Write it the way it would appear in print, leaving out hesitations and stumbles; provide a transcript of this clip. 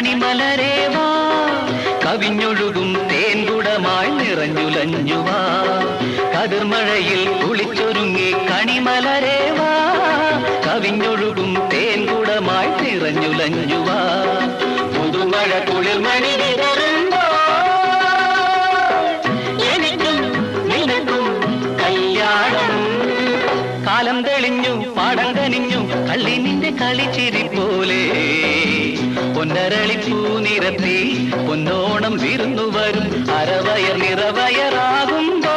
കണിമലരേവാ കവിഞ്ഞൊഴുകും തേൻകുടമായി നിറഞ്ഞുലഞ്ഞുവാ കതിർമഴയിൽ കുളിച്ചൊരുങ്ങി കണിമലരേവാ കവിഞ്ഞൊഴുകും തേൻകുടമായി നിറഞ്ഞുലഞ്ഞുവാ പുതുമഴ കുളിർമണി വിതറുമ്പോ എനിക്കും നിനക്കും കല്യാണം കാലം തെളിഞ്ഞു പാടം കനിഞ്ഞു കള്ളി നിന്റെ കളിച്ചിരി പോലെ പൊന്നരളിപ്പൂ നിരത്തി പൊന്നോണം വിരുന്നു വരും അരവയർ നിറവയറാകുമ്പോ